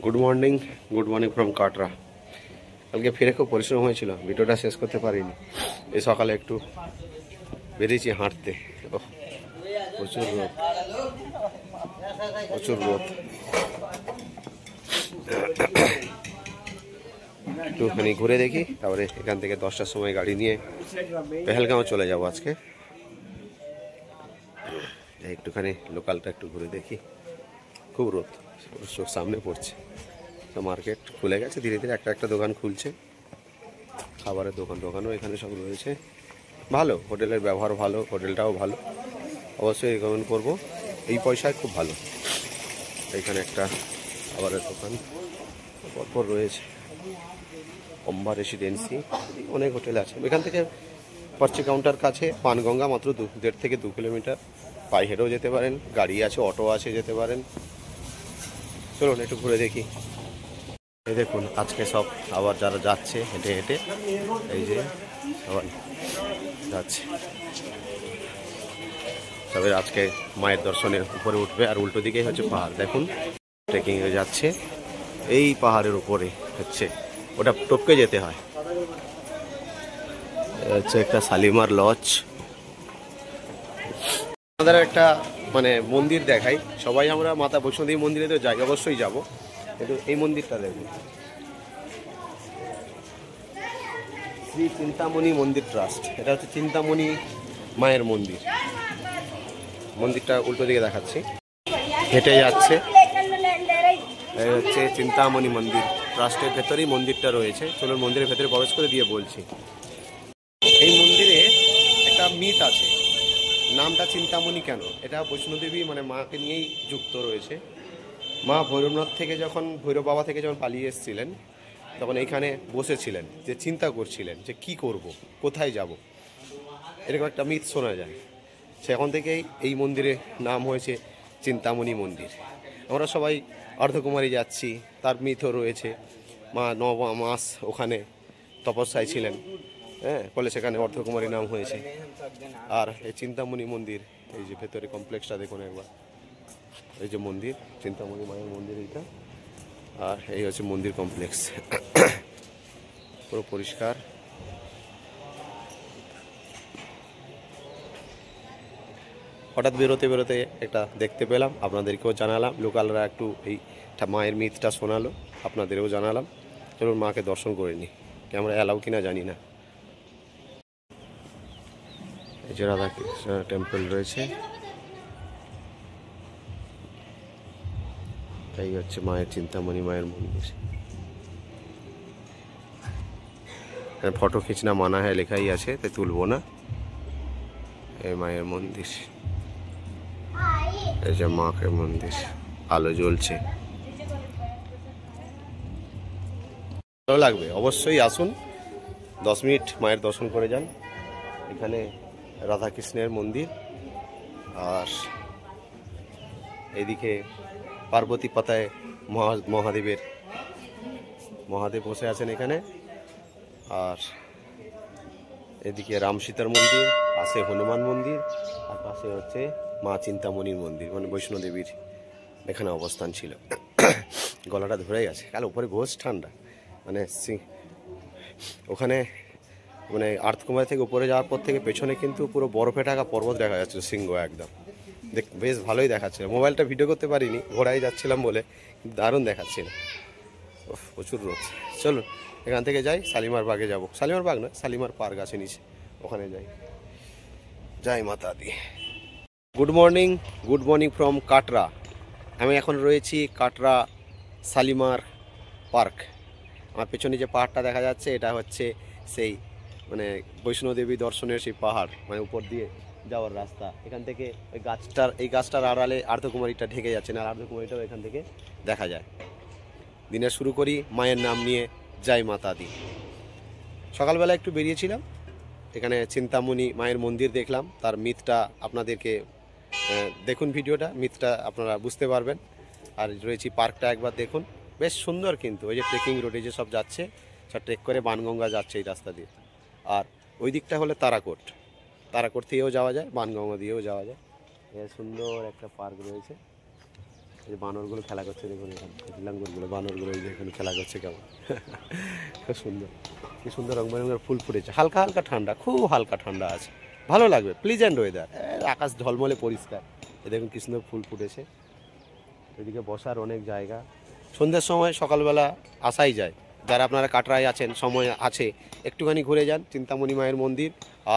Good morning from Katra. কালকে ফিরে খুব পরিশ্রম হয়েছিল, ভিডিওটা শেষ করতে পারিনি। এই সকালে একটু বেরিয়েছি হাঁটতে। প্রচুর রোদ, প্রচুর রোদ। একটুখানি ঘুরে দেখি, তারপরে এখান থেকে 10টার সময় গাড়ি নিয়ে পেহেলগাঁও চলে যাব আজকে। একটুখানি লোকালটা একটু ঘুরে দেখি। খুব রোদ, চোখ সামনে পড়ছে। তো মার্কেট খুলে গেছে ধীরে ধীরে, একটা একটা দোকান খুলছে, খাবারের দোকানও এখানে সব রয়েছে। ভালো, হোটেলের ব্যবহার ভালো, হোটেলটাও ভালো, অবশ্যই রেকমেন্ড করবো। এই পয়সায় খুব ভালো। এখানে একটা খাবারের দোকান পরপর রয়েছে, অম্বা রেসিডেন্সি, অনেক হোটেল আছে। এখান থেকে পার্চি কাউন্টার কাছে পানগঙ্গা মাত্র 1.5 থেকে 2 কিলোমিটার। পায়ে হেঁটেও যেতে পারেন, গাড়ি আছে, অটো আছে, যেতে পারেন। চলুন একটু ঘুরে দেখি। এই দেখুন আজকে সব আবার যারা যাচ্ছে হেঁটে হেঁটে, এই যে সবাই যাচ্ছে, সবাই আজকে মায়ের দর্শনের উপরে উঠবে। আর উল্টো দিকেই হচ্ছে পাহাড়, দেখুন ট্রেকিংয়ে যাচ্ছে। এই পাহাড়ের উপরে হচ্ছে, ওটা টপকে যেতে হয়। হচ্ছে একটা শালিমার লজ। আমাদের একটা মানে মন্দির দেখাই, সবাই আমরা মাতা বৈষ্ণোদেবী মন্দিরে তো যাই, অবশ্যই যাব, কিন্তু এই মন্দিরটা দেখুন, শ্রী চিন্তামণি মন্দির ট্রাস্ট। এটা হচ্ছে চিন্তামণি মায়ের মন্দির। মন্দিরটা উল্টো দিকে দেখাচ্ছি, হেঁটে যাচ্ছে। এই হচ্ছে চিন্তামণি মন্দির ট্রাস্টের ভেতরেই মন্দিরটা রয়েছে। চলুন মন্দিরের ভেতরে প্রবেশ করে দিয়ে বলছি। এই মন্দিরে একটা মিথ আছে, নামটা চিন্তামণি কেন? এটা বৈষ্ণোদেবী মানে মাকে নিয়েই যুক্ত রয়েছে। মা ভৈরবনাথ থেকে যখন, ভৈরব বাবা থেকে যখন পালিয়ে এসেছিলেন, তখন এইখানে বসেছিলেন, যে চিন্তা করছিলেন যে কি করব, কোথায় যাব, এরকম একটা মিথ শোনা যায়। সেখান থেকেই এই মন্দিরের নাম হয়েছে চিন্তামণি মন্দির। আমরা সবাই অর্ধকুমারী যাচ্ছি, তার মিথও রয়েছে। মা 9 মাস ওখানে তপস্যায় ছিলেন, ফলে সেখানে অর্ধকুমারী নাম হয়েছে। আর এই চিন্তামণি মন্দির, এই যে ভেতরে কমপ্লেক্সটা দেখুন একবার, এই যে মন্দির, চিন্তামণি মায়ের মন্দির এইটা। আর এই হচ্ছে মন্দির কমপ্লেক্স, পুরো পরিষ্কার। হঠাৎ বেরোতে বেরোতে একটা দেখতে পেলাম, আপনাদেরকেও জানালাম। লোকালরা একটু এই মায়ের মিথটা শোনালো, আপনাদেরও জানালাম। চলুন মাকে দর্শন করে নিই, ক্যামেরা অ্যালাউ কিনা জানি না। এই যে রাধাকৃষ্ণ টেম্পল রয়েছে, এই হচ্ছে মায়ের চিন্তামণি মায়ের মন্দির। ফটো খিচনা মানা হয় লেখাই আছে, তাই তুলবো না। এই মায়ের মন্দির, এই যে মাকে মন্দির, আলো জ্বলছে, ভালো লাগবে। অবশ্যই আসুন, 10 মিনিট মায়ের দর্শন করে যান। এখানে রাধাকৃষ্ণের মন্দির, আর এদিকে পার্বতী পাতায় মহাদেব বসে আছেন এখানে। আর এদিকে রাম সীতার মন্দির, পাশে হনুমান মন্দির, আর পাশে হচ্ছে মা চিন্তামণির মন্দির, মানে বৈষ্ণোদেবীর এখানে অবস্থান ছিল। গলাটা ধরে গেছে, কাল উপরে ঘোষ ঠান্ডা, মানে ওখানে মানে আর্থকুমারী থেকে উপরে যাওয়ার পর থেকে পেছনে কিন্তু পুরো বরফে ঢাকা পর্বত দেখা যাচ্ছিল, সিংহ একদম। বেশ ভালোই দেখাচ্ছিল। মোবাইলটা ভিডিও করতে পারিনি, ঘোড়ায় যাচ্ছিলাম বলে, দারুণ দেখাচ্ছিল। প্রচুর রোদ। চলুন এখান থেকে যাই, শালিমার বাগে যাব। শালিমার বাগ নয়, শালিমার পার্ক আছে নিচে, ওখানে যাই Mata Di. Good morning from Katra. আমি এখন রয়েছি কাটরা শালিমার পার্ক। আমার পেছনে যে পাহাড়টা দেখা যাচ্ছে, এটা হচ্ছে সেই মানে বৈষ্ণোদেবী দর্শনের সেই পাহাড়, মানে উপর দিয়ে যাওয়ার রাস্তা। এখান থেকে এই গাছটার আড়ালে আর্ধকুমারীটা ঢেকে যাচ্ছে না, আর আর্ধকুমারীটাও এখান থেকে দেখা যায়। দিনের শুরু করি মায়ের নাম নিয়ে, জয় মাতা দি। সকালবেলা একটু বেরিয়েছিলাম, এখানে চিন্তামণি মায়ের মন্দির দেখলাম। তার মিথটা আপনাদেরকে দেখুন, ভিডিওটা, মিথটা আপনারা বুঝতে পারবেন। আর রয়েছি পার্কটা একবার দেখুন, বেশ সুন্দর। কিন্তু ওই যে ট্রেকিং রোডে যে সব যাচ্ছে, সব ট্রেক করে বানগঙ্গা যাচ্ছে এই রাস্তা দিয়ে। আর ওই দিকটা হলে তারাকোট থেকেও যাওয়া যায়, বানগঙ্গা দিয়েও যাওয়া যায়। সুন্দর একটা পার্ক রয়েছে, এই বানরগুলো খেলা করছে দেখুন, এখানে লাঙ্গরগুলো বানরগুলো এই যে এখানে খেলা করছে কেমন খুব সুন্দর, কি সুন্দর রং বেরঙের ফুল ফুটেছে, হালকা হালকা ঠান্ডা, খুব হালকা ঠান্ডা আছে, ভালো লাগবে, প্লিজেন্ট ওয়েদার, আকাশ ঝলমলে পরিষ্কার, এই দেখুন কি সুন্দর ফুল ফুটেছে। এদিকে বসার অনেক জায়গা, সন্ধ্যের সময় সকালবেলা আসাই যায়, যারা আপনারা কাটরায় আছেন সময় আছে একটুখানি ঘুরে যান, চিন্তামণি মায়ের মন্দির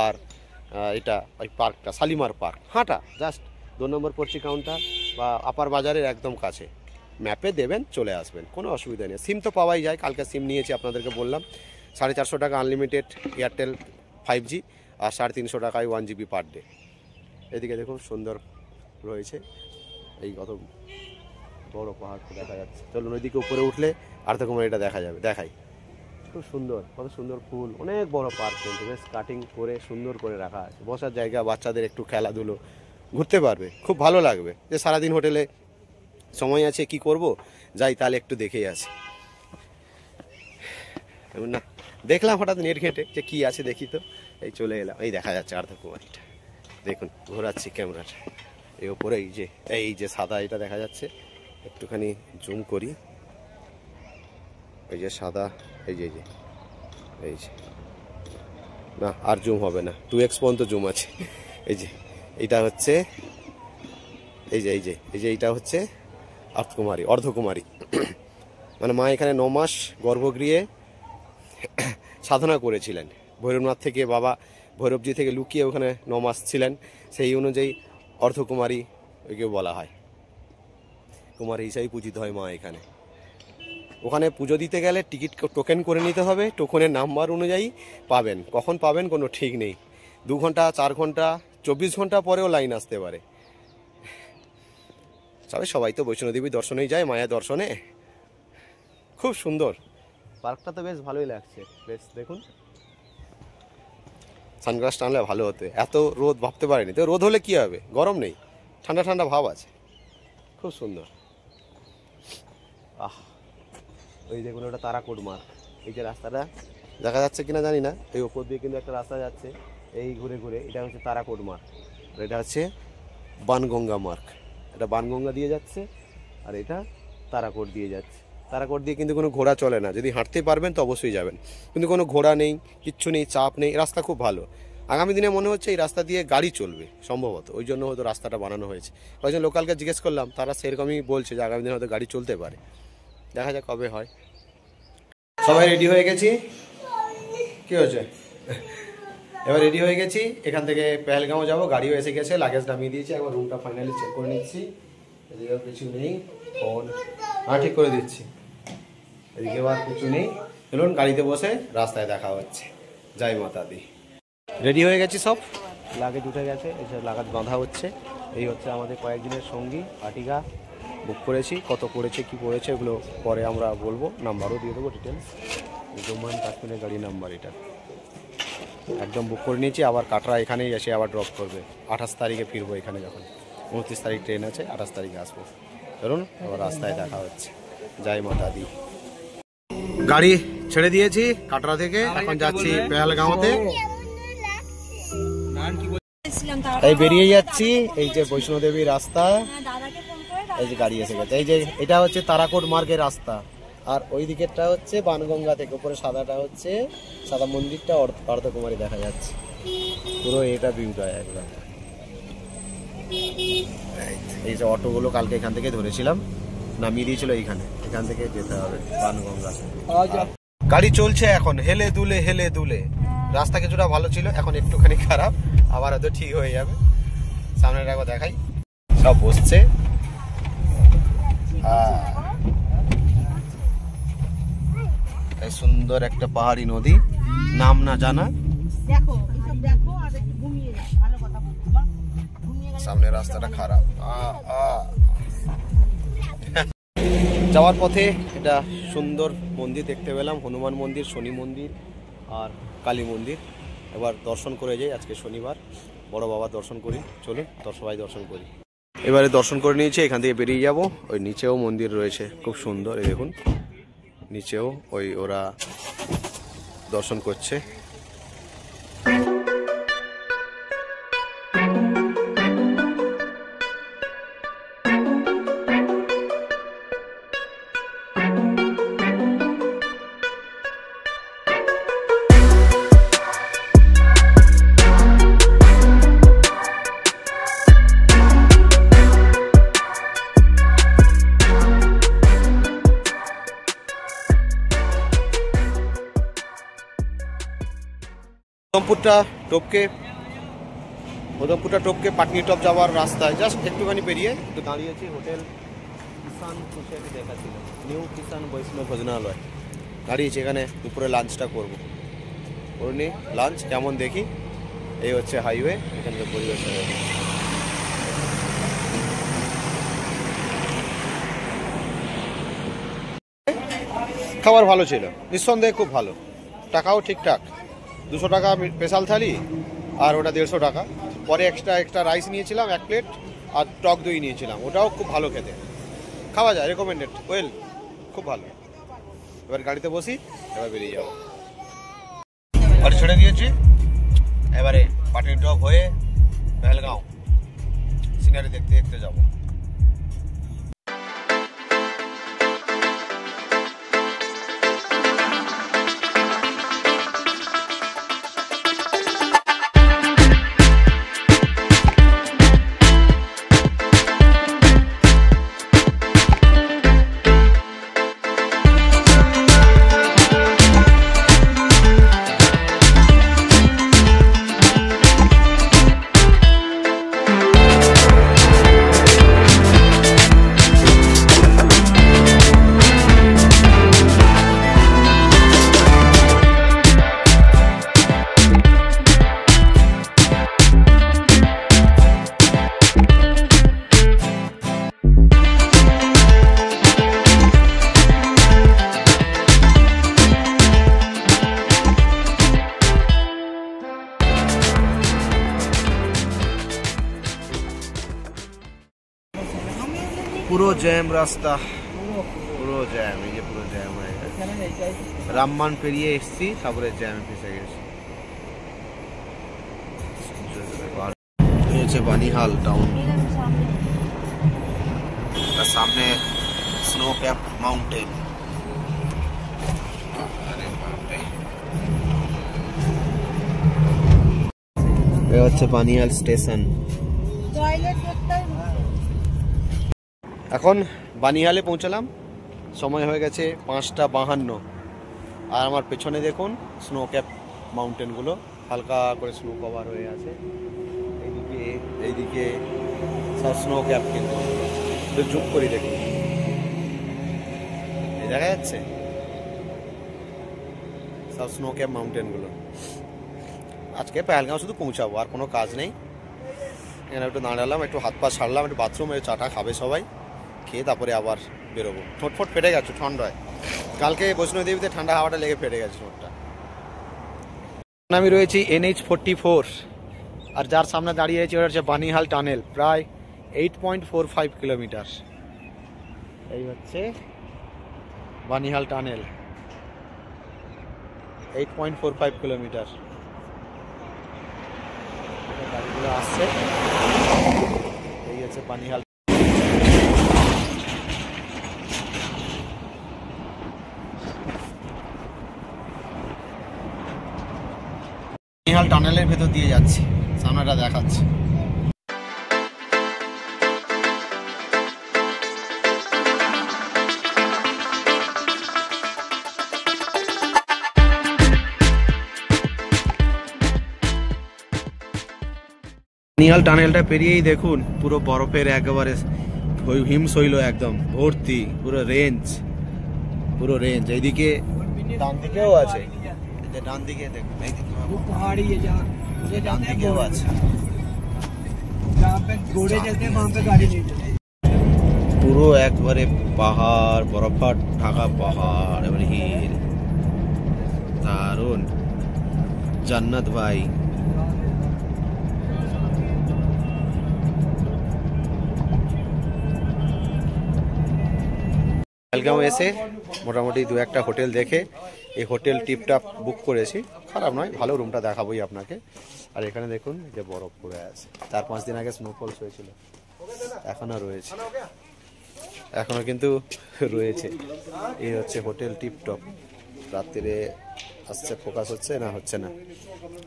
আর এটা ওই পার্কটা শালিমার পার্ক, হাঁটা জাস্ট 2 নম্বর পড়ছি কাউন্টার বা আপার বাজারের একদম কাছে, ম্যাপে দেবেন চলে আসবেন, কোনো অসুবিধা নেই। সিম তো পাওয়াই যায়, কালকে সিম নিয়েছি আপনাদেরকে বললাম, 450 টাকা আনলিমিটেড এয়ারটেল 5G আর 350 টাকায় 1 GB পার ডে। এদিকে দেখুন সুন্দর রয়েছে, এই কত বড় পাহাড় দেখা যাচ্ছে, চলুন ওইদিকে উপরে উঠলে আর্ধকুমারী এটা দেখা যাবে, দেখাই, খুব সুন্দর, কত সুন্দর ফুল, অনেক বড় পার্ক কিন্তু বেশ কাটিং করে সুন্দর করে রাখা আছে, বসার জায়গা, বাচ্চাদের একটু খেলাধুলো, ঘুরতে পারবে, খুব ভালো লাগবে। যে সারাদিন হোটেলে সময় আছে কি করব, যাই তাহলে একটু দেখেই আসি, না দেখলাম হঠাৎ নেট ঘেঁটে যে কি আছে দেখি, তো এই চলে এলাম, এই দেখা যাচ্ছে আর্ধকুমারীটা, দেখুন ঘোরাচ্ছি ক্যামেরাটা, এই ওপরে এই যে সাদা এটা দেখা যাচ্ছে, একটুখানি জুম করি, এই যে সাদা, এই যে না আর জুম হবে না, 2x পর্যন্ত জুম আছে, এই যে এইটা হচ্ছে এই যে এইটা হচ্ছে অর্ধকুমারী মানে মা এখানে 9 মাস গর্ভগৃহে সাধনা করেছিলেন, ভৈরবনাথ থেকে বাবা ভৈরবজি থেকে লুকিয়ে ওখানে 9 মাস ছিলেন, সেই অনুযায়ী অর্ধকুমারী ওকে বলা হয়, কুমারী হিসাবে পূজিত হয় মা এখানে। ওখানে পুজো দিতে গেলে টিকিট টোকেন করে নিতে হবে, টোকনের নাম্বার অনুযায়ী পাবেন, কখন পাবেন কোনো ঠিক নেই, 2 ঘন্টা 4 ঘন্টা 24 ঘন্টা পরেও লাইন আসতে পারে। সবাই তো বৈষ্ণোদেবী দর্শনেই যায়, মায়া দর্শনে, খুব সুন্দর পার্কটা, তো বেশ ভালোই লাগছে, বেশ দেখুন সানগ্লাস টানলে ভালো হতো, এত রোদ ভাবতে পারিনি, তো রোদ হলে কি হবে, গরম নেই, ঠান্ডা ঠান্ডা ভাব আছে, খুব সুন্দর। ওই দেখুন ওটা তারাকোট মার্গ, এই যে রাস্তাটা দেখা যাচ্ছে কিনা জানি না, এই ওপর দিয়ে কিন্তু একটা রাস্তা যাচ্ছে, এই ঘুরে ঘুরে, এটা হচ্ছে তারাকোট মার্গ, আর এটা হচ্ছে বানগঙ্গা মার্গ, এটা বানগঙ্গা দিয়ে যাচ্ছে আর এটা তারাকোট দিয়ে যাচ্ছে। তারাকোট দিয়ে কিন্তু কোনো ঘোড়া চলে না, যদি হাঁটতে পারবেন তো অবশ্যই যাবেন, কিন্তু কোনো ঘোড়া নেই, কিচ্ছু নেই, চাপ নেই, রাস্তা খুব ভালো, আগামী দিনে মনে হচ্ছে এই রাস্তা দিয়ে গাড়ি চলবে সম্ভবত, ওই জন্য হয়তো রাস্তাটা বানানো হয়েছে। কয়েকজন লোকালকে জিজ্ঞেস করলাম, তারা সেরকমই বলছে যে আগামী দিনে হয়তো গাড়ি চলতে পারে, দেখা যাক কবে হয়। সবাই রেডি হয়ে গেছি, কি হয়েছে, এবার রেডি হয়ে গেছি, এখান থেকে পেহেলগাঁও যাবো, গাড়িও এসে গেছে, লাগেজ নামিয়ে দিয়েছি, একবার রুমটা ফাইনালি চেক করে নিচ্ছি, এদিকে কিছু নেই, ফোন ঠিক করে দিচ্ছি, এদিকে আর কিছু নেই, চলুন গাড়িতে বসে রাস্তায় দেখা হচ্ছে, জয় মাতা দি। রেডি হয়ে গেছি, সব লাগেজ উঠে গেছে, এসব লাগেজ বাঁধা হচ্ছে, এই হচ্ছে আমাদের কয়েকদিনের সঙ্গী আটিকা, বুক করেছি, কত পড়েছে কি পড়েছে এগুলো পরে আমরা বলবো, নাম্বারও দিয়ে দেবো ডিটেলস, জম্মু অ্যান্ড কাশ্মীরের গাড়ির নাম্বার এটা, একদম বুক করে নিয়েছি, আবার কাটরা এখানেই এসে আবার ড্রপ করবে, 28 তারিখে ফিরবো এখানে, যখন 29 তারিখ ট্রেন আছে, 28 তারিখে আসবো, চলুন আবার রাস্তায় দেখা হচ্ছে, জয় মাতা দি। গাড়ি ছেড়ে দিয়েছি কাটরা থেকে, এখন যাচ্ছি পেহেলগাঁওতে, এই বেরিয়ে যাচ্ছি, এই যে বৈষ্ণোদেবী রাস্তা, এই যে গাড়ি এসে গেছে, এই যে এটা হচ্ছে তারাকোট মার্গের রাস্তা, আর ওই দিকেরটা হচ্ছে বানগঙ্গা থেকে, উপরে সাদাটা হচ্ছে সাদা মন্দিরটা, অর্ধকুমারী দেখা যাচ্ছে, পুরো এটা ভিউটা একদম। এই যে অটোগুলো কালকে এখান থেকে ধরেছিলাম, নামিয়ে দিয়েছিল এইখানে, এখান থেকে যেতে হবে বানগঙ্গা। গাড়ি চলছে এখন হেলে দুলে, রাস্তা কিছুটা ভালো ছিল, এখন একটুখানি খারাপ, আবার হয়তো ঠিক হয়ে যাবে, সামনের একবার দেখাই, সব বসছে, সুন্দর একটা পাহাড়ি নদী, নাম না জানা, সামনে রাস্তাটা খারাপ, যাওয়ার পথে এটা সুন্দর মন্দির দেখতে পেলাম, হনুমান মন্দির, শনি মন্দির আর কালী মন্দির, এবার দর্শন করে যাই, আজকে শনিবার, বড় বাবা দর্শন করি, চলুন সবাই দর্শন করি। এবারে দর্শন করে নিয়েছি, এখান থেকে বেরিয়ে যাব, ওই নিচেও মন্দির রয়েছে খুব সুন্দর, এই দেখুন নিচেও ওই ওরা দর্শন করছে। উদমপুরটা টপকে পাটনি টপ যাওয়ার রাস্তায় জাস্ট একটুখানি পেরিয়ে একটু দাঁড়িয়েছি হোটেল কিষান সোসাইটি দেখাচ্ছিল, নিউ কিষান বৈষ্ণব ভোজনালয় দাঁড়িয়েছি এখানে। দুপুরে লাঞ্চটা করবো, করে নিই লাঞ্চ কেমন দেখি। এই হচ্ছে হাইওয়ে, এখানকার পরিবেশ। খাবার ভালো ছিল, নিঃসন্দেহে খুব ভালো, টাকাও ঠিকঠাক। 200 টাকা স্পেশাল থালি আর ওটা 150 টাকা। পরে এক্সট্রা রাইস নিয়েছিলাম 1 প্লেট আর টক দই নিয়েছিলাম, ওটাও খুব ভালো খেতে, খাওয়া যায়, রেকমেন্ডেড, ওয়েল, খুব ভালো। এবার গাড়িতে বসি, এবার বেরিয়ে যাবো। গাড়ি ছেড়ে দিয়েছি, এবারে পাটনি টপ হয়ে পেহেলগাঁও সিনারি দেখতে দেখতে যাবো। পুরো জ্যাম রাস্তা, পুরো জ্যাম, এই যে পুরো জ্যাম হয়ে গেছে। রামমান পেরিয়ে এসছি, তারপরে জ্যামে ফেসে গেছি। হচ্ছে বানিহাল টাউন, তার সামনে স্নো ক্যাপ মাউন্টেন। এ হচ্ছে বানিহাল স্টেশন। এখন বানিহালে পৌঁছালাম, সময় হয়ে গেছে 5:52। আর আমার পেছনে দেখুন স্নো ক্যাপ মাউন্টেনগুলো, হালকা করে স্নো কভার হয়ে আছে। এইদিকে সব স্নো ক্যাপ, কিন্তু একটু জুম করি দেখুন, দেখা যাচ্ছে সব স্নো ক্যাপ মাউন্টেনগুলো। আজকে পেহেলগাঁও শুধু পৌঁছাবো, আর কোনো কাজ নেই। এখানে একটু দাঁড়ালাম, একটু হাত পা ছাড়লাম, একটু বাথরুমে চাটা খাবে সবাই, খেয়ে তারপরে আবার বেরোবো। ঠোঁট ফেটে গেছে ঠান্ডায়, কালকে বৈষ্ণোদেবীতে ঠান্ডা হাওয়াটা লেগে ফেটে গেছে ঠোঁটটা। আমি রয়েছি NH44, আর যার সামনে দাঁড়িয়ে আছি ওটা হচ্ছে বানিহাল টানেল, প্রায় 8.45 কিলোমিটার। এই হচ্ছে বানিহাল টানেল, 8.45 কিলোমিটার। গাড়িগুলো আসছে, এই হচ্ছে বানিহাল। বানিহাল টানেলের ভেতর দিয়ে যাচ্ছি, সামনেটা দেখাচ্ছি। বানিহাল টানেলটা পেরিয়েই দেখুন পুরো বরফের একেবারে হিমশৈল একদম ভর্তি, পুরো রেঞ্জ। এইদিকে ডান দিকেও আছে, ডান দিকে দেখুন, এইদিকে পাহাড়ি ডান দিকেও আছে। পুরো একবারে পাহাড়, বরফ ঢাকা পাহাড়, এবারে হিল, দারুন, জান্নাত ভাই। পেহেলগাঁও এসে মোটামুটি 2-1টা হোটেল দেখে এই হোটেল টিপটাপ বুক করেছি, খারাপ নয়, ভালো, রুমটা দেখাবোই আপনাকে। আর এখানে দেখুন যে বরফ পড়ে আছে, 4-5 দিন আগে স্নোফলস হয়েছিল, এখনো রয়েছে, এখনো কিন্তু রয়েছে। এই হচ্ছে হোটেল টিপটপ। রাত্রিরে আসছে, ফোকাস হচ্ছে না, হচ্ছে না,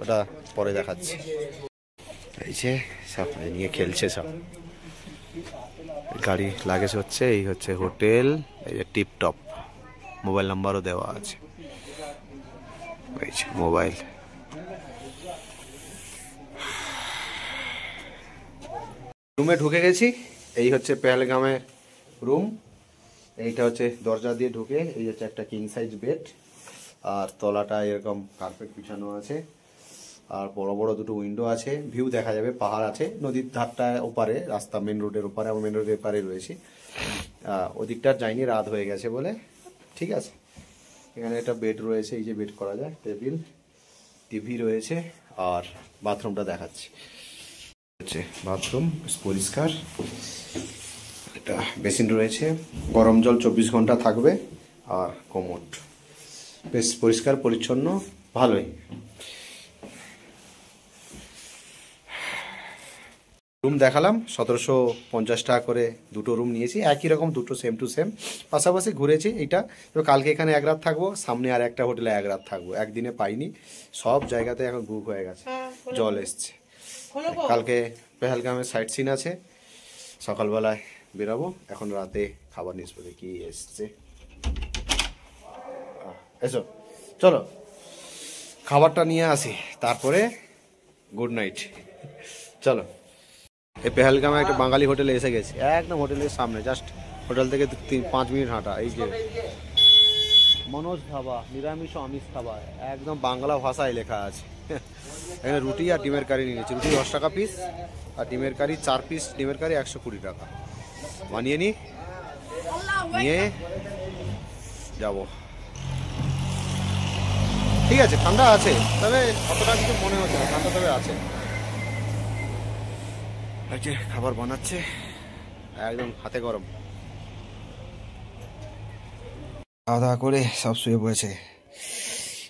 ওটা পরে দেখাচ্ছি। এই যে সব নিয়ে খেলছে, সব গাড়ি লাগেজ হচ্ছে। এই হচ্ছে হোটেল, এই যে টিপটপ, মোবাইল নাম্বারও দেওয়া আছে, এই যে মোবাইল। রুমে ঢুকে গেছি। এই হচ্ছে পেহেলগামের রুম। এইটা হচ্ছে দরজা দিয়ে ঢুকে, এই হচ্ছে একটা কিং সাইজ বেড, আর তলাটা এরকম কার্পেট বিছানো আছে, আর বড় বড় দুটো উইন্ডো আছে, ভিউ দেখা যাবে, পাহাড় আছে, নদীর ধারটা ওপারে, রাস্তা মেন রোডের ওপারে, আমি মেন রোডের পারে রয়েছি। ওদিকটা যাইনি, রাত হয়ে গেছে বলে। ঠিক আছে, এখানে একটা বেড রয়েছে, এই যে বেড করা যায়, টেবিল, টিভি রয়েছে, আর বাথরুমটা দেখাচ্ছি। হচ্ছে বাথরুম পরিষ্কার, এটা বেসিন রয়েছে, গরম জল 24 ঘন্টা থাকবে, আর কোমোড বেশ পরিষ্কার পরিচ্ছন্ন, ভালোই। রুম দেখালাম, 1750 টাকা করে দুটো রুম নিয়েছি, একই রকম দুটো, সেম টু সেম, পাশাপাশি ঘুরেছি। এইটা তো কালকে এখানে এক রাত থাকবো, সামনে আর একটা হোটেলে এক রাত থাকবো, একদিনে পাইনি, সব জায়গাতে এখন বুক হয়ে গেছে, জল এসছে। কালকে পেহেলগামে সাইট সিন আছে, সকালবেলায় বেরাবো, এখন রাতে খাবার নিয়ে কি এসছে। এসো, চলো খাবারটা নিয়ে আসি, তারপরে গুড নাইট। চলো, এই পেহেলগামে একটা বাঙালি হোটেলে এসে গেছি, একদম হোটেলের সামনে, জাস্ট হোটেল থেকে 5 মিনিট হাঁটা। এই যে মনোজ ধাবা, নিরামিষ আমিষ খাবার, একদম বাংলা ভাষায় লেখা আছে। এখানে রুটি আর ডিমের কারি নিয়েছি, রুটি 10 টাকা পিস, আর ডিমের কারি 4 পিস, ডিমের কারি 120 টাকা। বানিয়ে নিয়ে যাব। ঠিক আছে, ঠান্ডা আছে, তবে অতটা কিছু মনে হচ্ছে না, ঠান্ডা তবে আছে। খাবার বানাচ্ছে, একদম হাতে গরম। খাওয়া দাওয়া করে সব শুয়ে পড়েছে,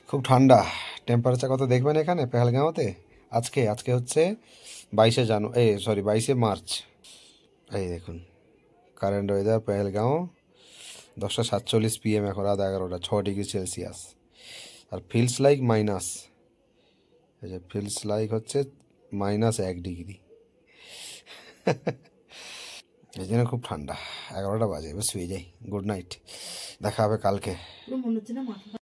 খুব ঠান্ডা। টেম্পারেচার কত দেখবেন এখানে পেহেলগাঁওতে আজকে? আজকে হচ্ছে 22 মার্চ। এই দেখুন কারেন্ট ওয়েদার পেহেলগাঁও, 10:47 PM, এখন রাত 11টা, 6 ডিগ্রি সেলসিয়াস, আর ফিলস লাইক মাইনাস, এই যে ফিলস লাইক হচ্ছে -1 ডিগ্রি। এই জন্য খুব ঠান্ডা। 11টা বাজে, এবার শুয়ে যাই। গুড নাইট, দেখা হবে কালকে।